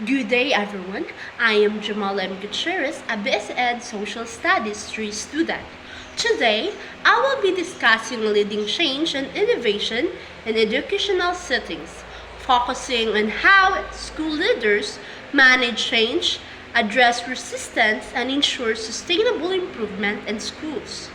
Good day, everyone. I am Jamal M. Gutierrez, a BSEd Social Studies 3 student. Today, I will be discussing leading change and innovation in educational settings, focusing on how school leaders manage change, address resistance, and ensure sustainable improvement in schools.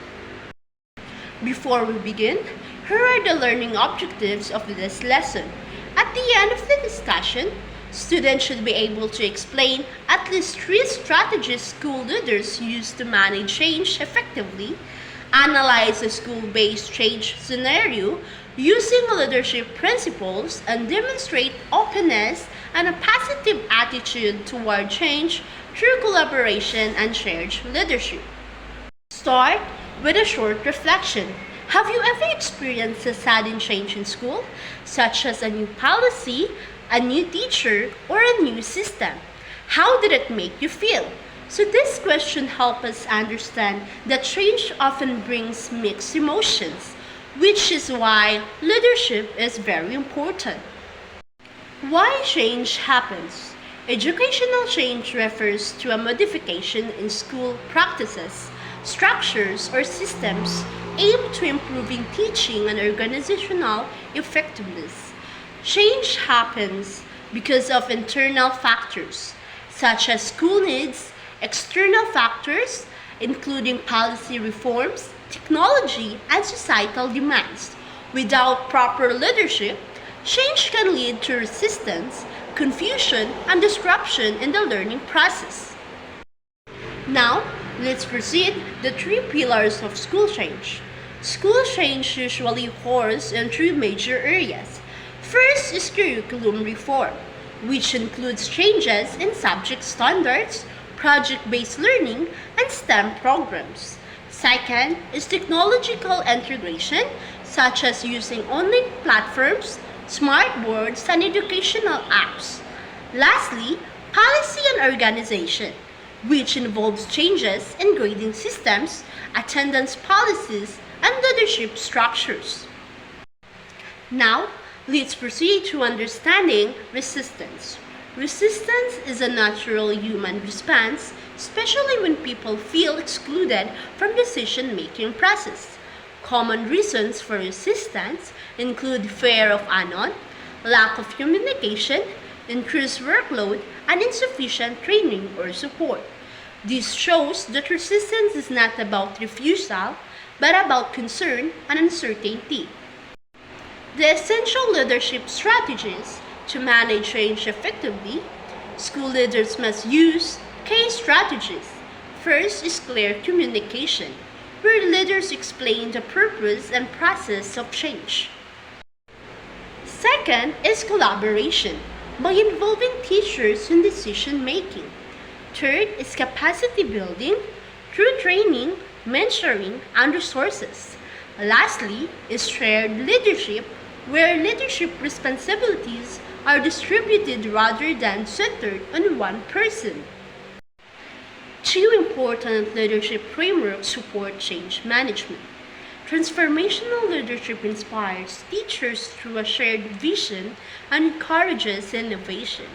Before we begin, here are the learning objectives of this lesson. At the end of the discussion, students should be able to explain at least 3 strategies school leaders use to manage change effectively, analyze a school-based change scenario using leadership principles, and demonstrate openness and a positive attitude toward change through collaboration and shared leadership. Start with a short reflection. Have you ever experienced a sudden change in school, such as a new policy, a new teacher, or a new system? How did it make you feel? So this question helps us understand that change often brings mixed emotions, which is why leadership is very important. Why change happens? Educational change refers to a modification in school practices, structures, or systems aimed to improving teaching and organizational effectiveness. Change happens because of internal factors, such as school needs, external factors, including policy reforms, technology, and societal demands. Without proper leadership, change can lead to resistance, confusion, and disruption in the learning process. Now, let's proceed the 3 pillars of school change. School change usually falls in 3 major areas. First is curriculum reform, which includes changes in subject standards, project-based learning, and STEM programs. Second is technological integration, such as using online platforms, smart boards, and educational apps. Lastly, policy and organization, which involves changes in grading systems, attendance policies, and leadership structures. Now, let's proceed to understanding resistance. Resistance is a natural human response, especially when people feel excluded from decision-making process. Common reasons for resistance include fear of unknown, lack of communication, increased workload, and insufficient training or support. This shows that resistance is not about refusal, but about concern and uncertainty. The essential leadership strategies to manage change effectively, school leaders must use key strategies. First is clear communication, where leaders explain the purpose and process of change. Second is collaboration, by involving teachers in decision making. Third is capacity building through training, mentoring, and resources. Lastly is shared leadership, where leadership responsibilities are distributed rather than centered on one person. 2 important leadership frameworks support change management. Transformational leadership inspires teachers through a shared vision and encourages innovation.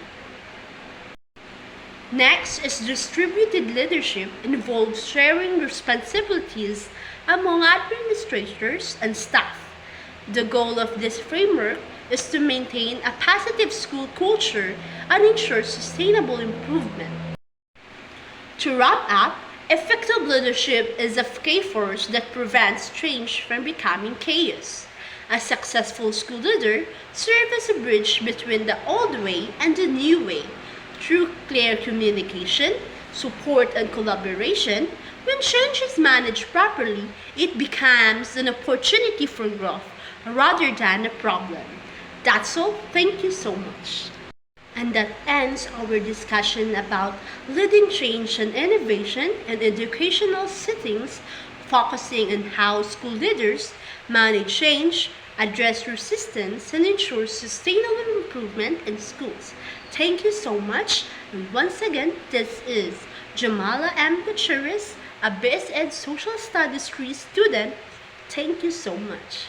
Next is distributed leadership, involves sharing responsibilities among administrators and staff. The goal of this framework is to maintain a positive school culture and ensure sustainable improvement. To wrap up, effective leadership is a key force that prevents change from becoming chaos. A successful school leader serves as a bridge between the old way and the new way. Through clear communication, support, and collaboration, when change is managed properly, it becomes an opportunity for growth rather than a problem. That's all. Thank you so much. And that ends our discussion about leading change and innovation in educational settings, focusing on how school leaders manage change, address resistance, and ensure sustainable improvement in schools. Thank you so much. And once again, this is Jamala M. Gutierrez, a BSEd Social Studies 3 student. Thank you so much.